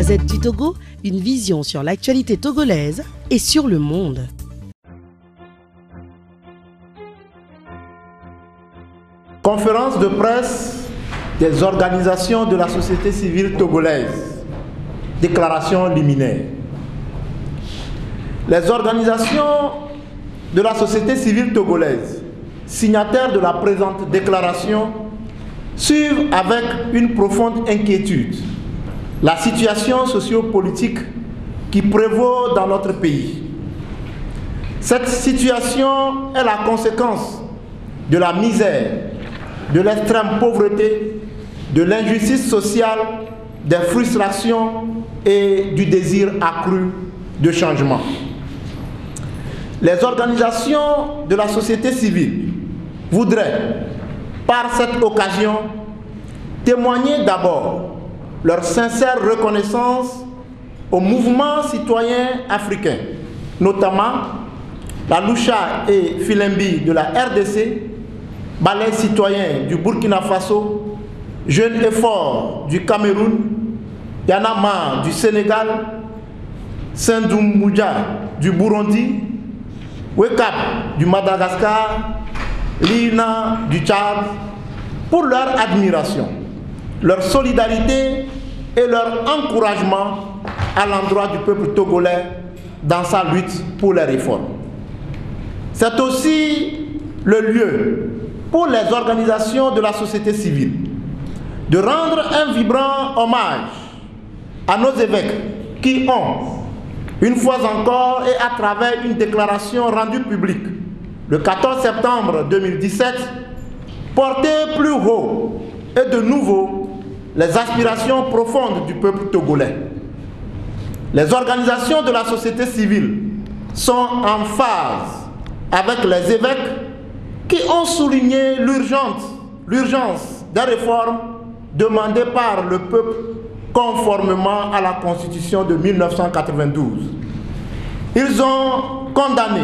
Gazette du Togo, une vision sur l'actualité togolaise et sur le monde. Conférence de presse des organisations de la société civile togolaise. Déclaration liminaire. Les organisations de la société civile togolaise, signataires de la présente déclaration, suivent avec une profonde inquiétude la situation sociopolitique qui prévaut dans notre pays. Cette situation est la conséquence de la misère, de l'extrême pauvreté, de l'injustice sociale, des frustrations et du désir accru de changement. Les organisations de la société civile voudraient, par cette occasion, témoigner d'abord leur sincère reconnaissance au mouvement citoyen africain, notamment la Loucha et Filembi de la RDC, Balai citoyen du Burkina Faso, Jeunes Efforts du Cameroun, Yanama du Sénégal, Sendoum Mouja du Burundi, Wekap du Madagascar, Lina du Tchad, pour leur admiration, leur solidarité et leur encouragement à l'endroit du peuple togolais dans sa lutte pour les réformes. C'est aussi le lieu pour les organisations de la société civile de rendre un vibrant hommage à nos évêques qui ont, une fois encore et à travers une déclaration rendue publique le 14 septembre 2017, porté plus haut et de nouveau les aspirations profondes du peuple togolais. Les organisations de la société civile sont en phase avec les évêques qui ont souligné l'urgence des réformes demandées par le peuple conformément à la Constitution de 1992. Ils ont condamné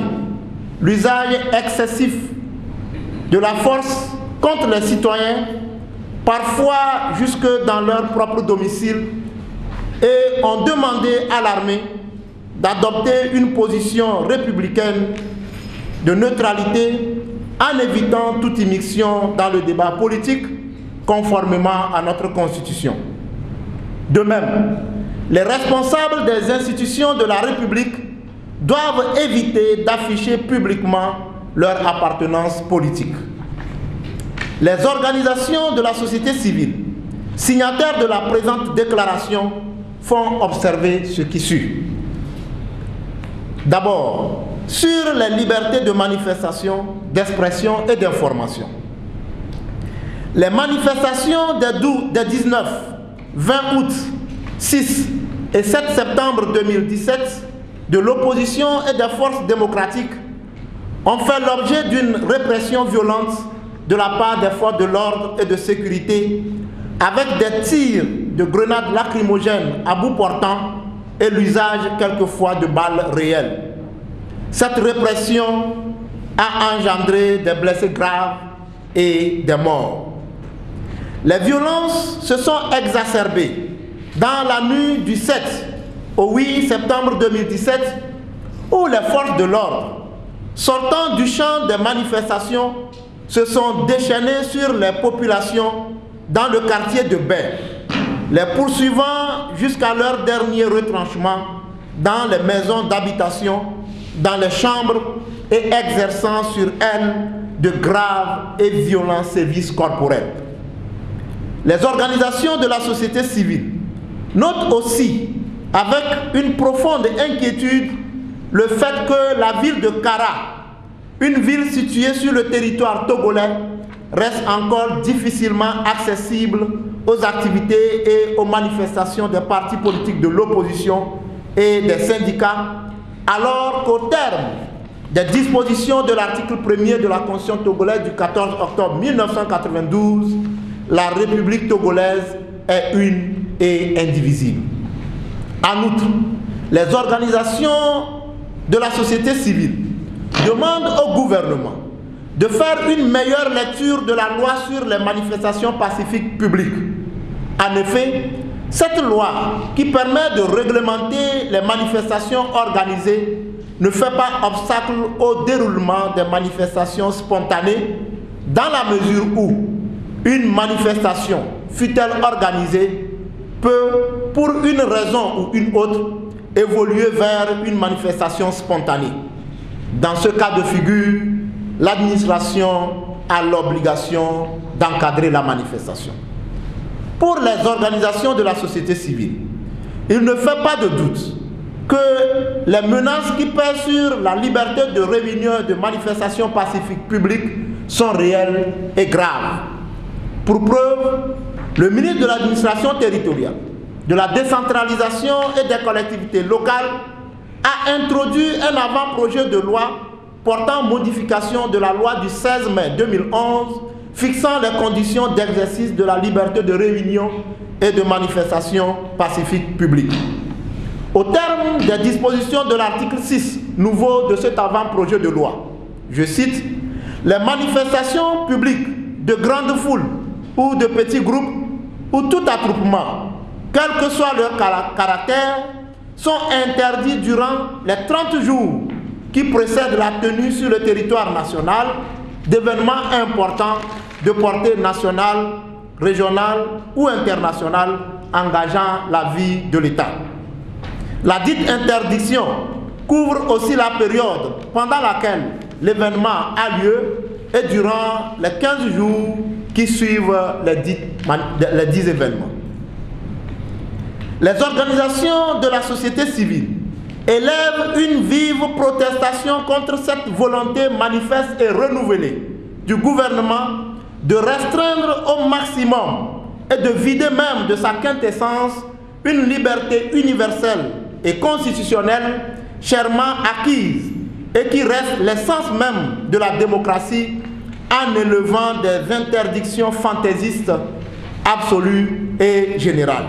l'usage excessif de la force contre les citoyens, parfois jusque dans leur propre domicile, et ont demandé à l'armée d'adopter une position républicaine de neutralité en évitant toute immixtion dans le débat politique conformément à notre Constitution. De même, les responsables des institutions de la République doivent éviter d'afficher publiquement leur appartenance politique. Les organisations de la société civile, signataires de la présente déclaration, font observer ce qui suit. D'abord, sur les libertés de manifestation, d'expression et d'information. Les manifestations des 19, 20 août, 6 et 7 septembre 2017 de l'opposition et des forces démocratiques ont fait l'objet d'une répression violente de la part des forces de l'ordre et de sécurité avec des tirs de grenades lacrymogènes à bout portant et l'usage quelquefois de balles réelles. Cette répression a engendré des blessés graves et des morts. Les violences se sont exacerbées dans la nuit du 7 au 8 septembre 2017 où les forces de l'ordre, sortant du champ des manifestations, se sont déchaînées sur les populations dans le quartier de Baie, les poursuivant jusqu'à leur dernier retranchement dans les maisons d'habitation, dans les chambres et exerçant sur elles de graves et violents sévices corporels. Les organisations de la société civile notent aussi avec une profonde inquiétude le fait que la ville de Kara, une ville située sur le territoire togolais, reste encore difficilement accessible aux activités et aux manifestations des partis politiques de l'opposition et des syndicats, alors qu'au terme des dispositions de l'article 1er de la Constitution togolaise du 14 octobre 1992, la République togolaise est une et indivisible. En outre, les organisations de la société civile demandent au gouvernement de faire une meilleure lecture de la loi sur les manifestations pacifiques publiques. En effet, Cette loi qui permet de réglementer les manifestations organisées ne fait pas obstacle au déroulement des manifestations spontanées dans la mesure où une manifestation, fût-elle organisée, peut, pour une raison ou une autre, évoluer vers une manifestation spontanée. Dans ce cas de figure, l'administration a l'obligation d'encadrer la manifestation. Pour les organisations de la société civile, il ne fait pas de doute que les menaces qui pèsent sur la liberté de réunion et de manifestation pacifique publique sont réelles et graves. Pour preuve, le ministre de l'administration territoriale, de la décentralisation et des collectivités locales a introduit un avant-projet de loi portant modification de la loi du 16 mai 2011 fixant les conditions d'exercice de la liberté de réunion et de manifestation pacifique publique. Au terme des dispositions de l'article 6 nouveau de cet avant-projet de loi, je cite, « Les manifestations publiques de grandes foules ou de petits groupes ou tout attroupement, quel que soit leur caractère, sont interdits durant les 30 jours qui précèdent la tenue sur le territoire national d'événements importants de portée nationale, régionale ou internationale engageant la vie de l'État. » La dite interdiction couvre aussi la période pendant laquelle l'événement a lieu et durant les 15 jours qui suivent les 10 événements. Les organisations de la société civile élèvent une vive protestation contre cette volonté manifeste et renouvelée du gouvernement de restreindre au maximum et de vider même de sa quintessence une liberté universelle et constitutionnelle chèrement acquise et qui reste l'essence même de la démocratie en élevant des interdictions fantaisistes absolues et générales.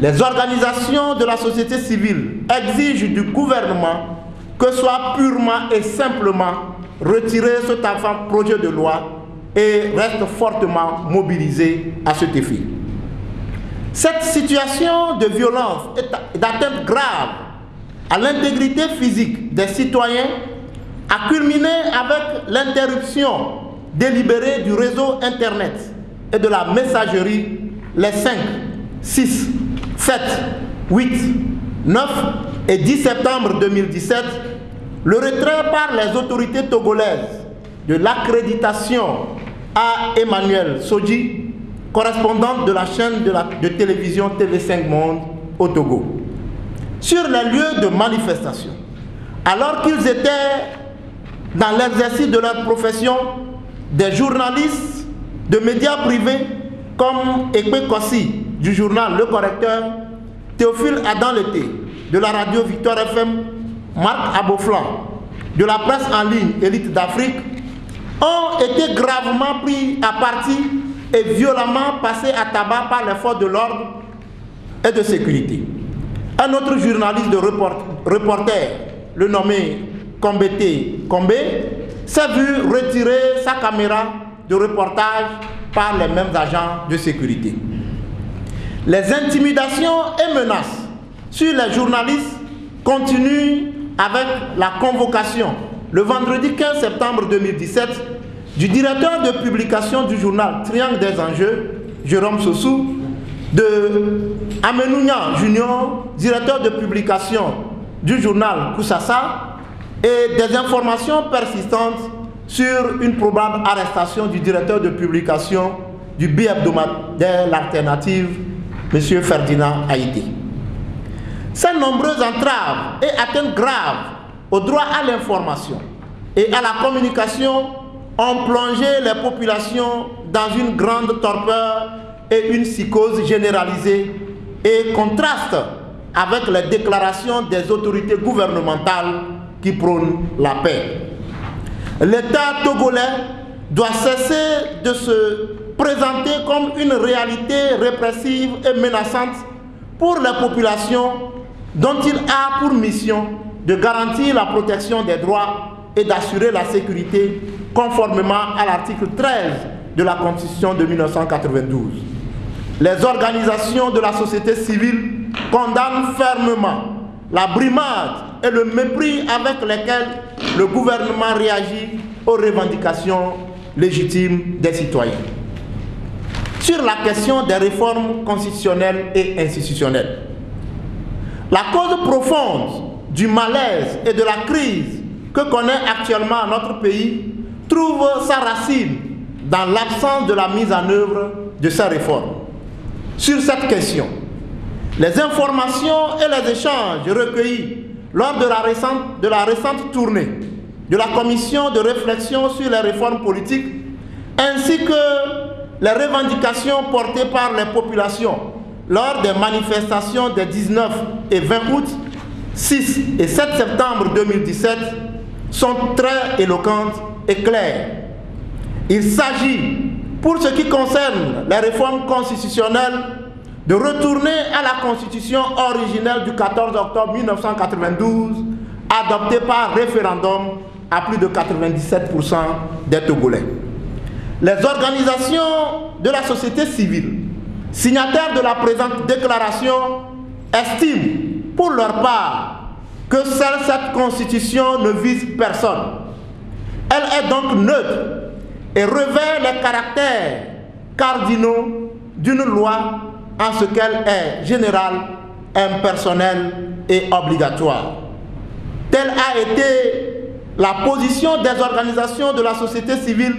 Les organisations de la société civile exigent du gouvernement que soit purement et simplement retiré cet avant-projet de loi et restent fortement mobilisées à cet effet. Cette situation de violence et d'atteinte grave à l'intégrité physique des citoyens a culminé avec l'interruption délibérée du réseau Internet et de la messagerie les 5, 6, 7, 8, 9 et 10 septembre 2017, le retrait par les autorités togolaises de l'accréditation à Emmanuel Sodji, correspondante de la chaîne de télévision TV5 Monde au Togo. Sur les lieux de manifestation, alors qu'ils étaient dans l'exercice de leur profession, des journalistes de médias privés comme Ekpe Kossi du journal Le Correcteur, Théophile Adam Lété de la radio Victoire FM, Marc Aboflan de la presse en ligne Élite d'Afrique ont été gravement pris à partie et violemment passés à tabac par les forces de l'ordre et de sécurité. Un autre journaliste de reporter, le nommé Kombete Kombe, s'est vu retirer sa caméra de reportage par les mêmes agents de sécurité. Les intimidations et menaces sur les journalistes continuent avec la convocation, le vendredi 15 septembre 2017, du directeur de publication du journal Triangle des Enjeux, Jérôme Sossou, de Amenounia Junior, directeur de publication du journal Koussassa, et des informations persistantes sur une probable arrestation du directeur de publication du bi-hebdomadaire L'Alternative, M. Ferdinand Haïté. Ces nombreuses entraves et atteintes graves au droit à l'information et à la communication ont plongé les populations dans une grande torpeur et une psychose généralisée et contrastent avec les déclarations des autorités gouvernementales qui prônent la paix. L'État togolais doit cesser de se présenter comme une réalité répressive et menaçante pour les populations dont il a pour mission de garantir la protection des droits et d'assurer la sécurité conformément à l'article 13 de la Constitution de 1992. Les organisations de la société civile condamnent fermement la brimade et le mépris avec lesquels le gouvernement réagit aux revendications légitimes des citoyens. Sur la question des réformes constitutionnelles et institutionnelles, la cause profonde du malaise et de la crise que connaît actuellement notre pays trouve sa racine dans l'absence de la mise en œuvre de ces réformes. Sur cette question, les informations et les échanges recueillis lors de la récente tournée de la commission de réflexion sur les réformes politiques, ainsi que les revendications portées par les populations lors des manifestations des 19 et 20 août, 6 et 7 septembre 2017 sont très éloquentes et claires. Il s'agit, pour ce qui concerne les réformes constitutionnelles, de retourner à la constitution originelle du 14 octobre 1992, adoptée par référendum à plus de 97% des Togolais. Les organisations de la société civile, signataires de la présente déclaration, estiment pour leur part que seule cette constitution ne vise personne. Elle est donc neutre et revêt les caractères cardinaux d'une loi en ce qu'elle est générale, impersonnelle et obligatoire. Telle a été la position des organisations de la société civile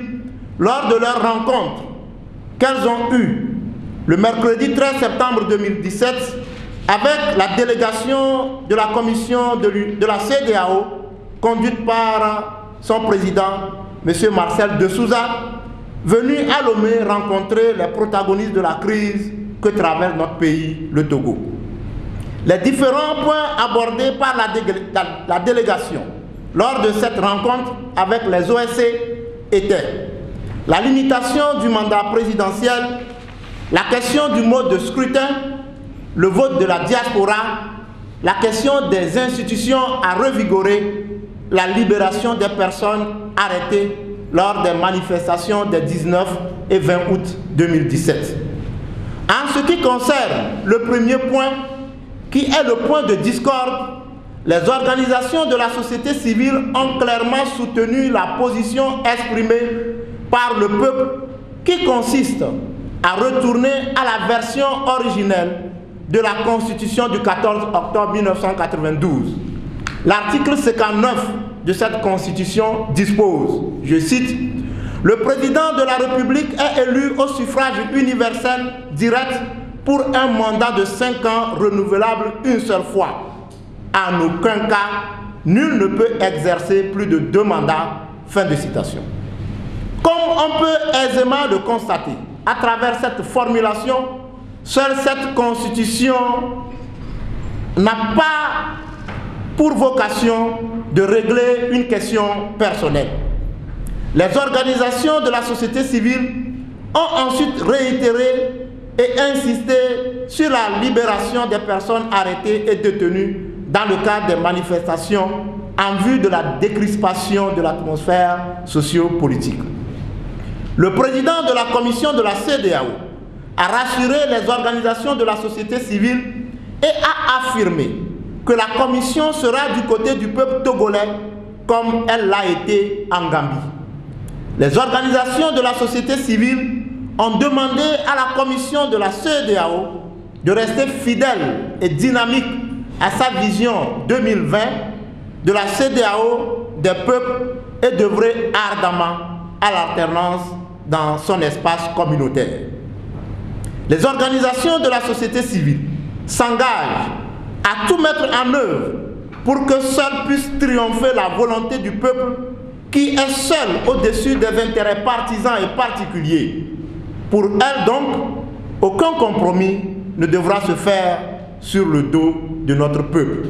lors de leur rencontre qu'elles ont eue le mercredi 13 septembre 2017 avec la délégation de la commission de la CEDEAO conduite par son président, M. Marcel de Souza, venu à Lomé rencontrer les protagonistes de la crise que traverse notre pays, le Togo. Les différents points abordés par la délégation lors de cette rencontre avec les OSC étaient la limitation du mandat présidentiel, la question du mode de scrutin, le vote de la diaspora, la question des institutions à revigorer, la libération des personnes arrêtées lors des manifestations des 19 et 20 août 2017. En ce qui concerne le premier point, qui est le point de discorde, les organisations de la société civile ont clairement soutenu la position exprimée par le peuple qui consiste à retourner à la version originelle de la Constitution du 14 octobre 1992. L'article 59 de cette Constitution dispose, je cite, « Le président de la République est élu au suffrage universel direct pour un mandat de 5 ans renouvelable une seule fois. En aucun cas, nul ne peut exercer plus de 2 mandats. » Fin de citation. Comme on peut aisément le constater, à travers cette formulation, seule cette Constitution n'a pas pour vocation de régler une question personnelle. Les organisations de la société civile ont ensuite réitéré et insisté sur la libération des personnes arrêtées et détenues dans le cadre des manifestations en vue de la décrispation de l'atmosphère socio-politique. Le président de la commission de la CEDEAO a rassuré les organisations de la société civile et a affirmé que la commission sera du côté du peuple togolais comme elle l'a été en Gambie. Les organisations de la société civile ont demandé à la commission de la CEDEAO de rester fidèle et dynamique à sa vision 2020 de la CEDEAO des peuples et d'œuvrer ardemment à l'alternance dans son espace communautaire. Les organisations de la société civile s'engagent à tout mettre en œuvre pour que seule puisse triompher la volonté du peuple qui est seule au-dessus des intérêts partisans et particuliers. Pour elle donc, aucun compromis ne devra se faire sur le dos de notre peuple.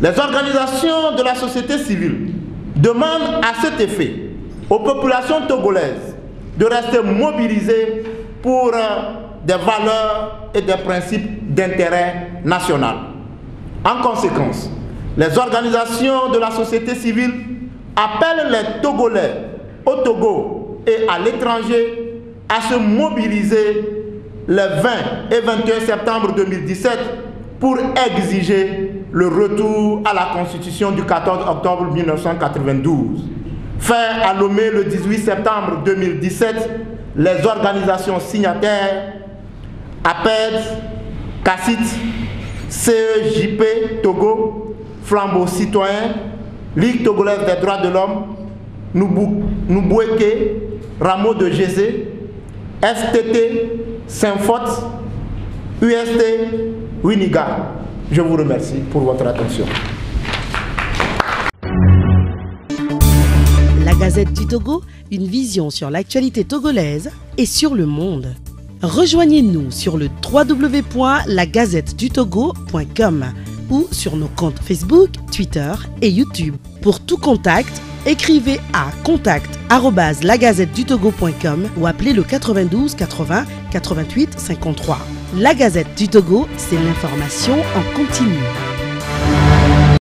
Les organisations de la société civile demandent à cet effet aux populations togolaises de rester mobilisées pour des valeurs et des principes d'intérêt national. En conséquence, les organisations de la société civile appellent les Togolais au Togo et à l'étranger à se mobiliser les 20 et 21 septembre 2017 pour exiger le retour à la Constitution du 14 octobre 1992. Fait à Lomé le 18 septembre 2017, les organisations signataires APED, CACIT, CEJP Togo, Flambeau Citoyen, Ligue Togolaise des droits de l'homme, Nouboueke, Rameau de Gézé, STT, Saint-Fort, UST, Winiga. Je vous remercie pour votre attention. La Gazette du Togo, une vision sur l'actualité togolaise et sur le monde. Rejoignez-nous sur le www.lagazettedutogo.com ou sur nos comptes Facebook, Twitter et YouTube. Pour tout contact, écrivez à contact@lagazettedutogo.com ou appelez le 92 80 88 53. La Gazette du Togo, c'est l'information en continu.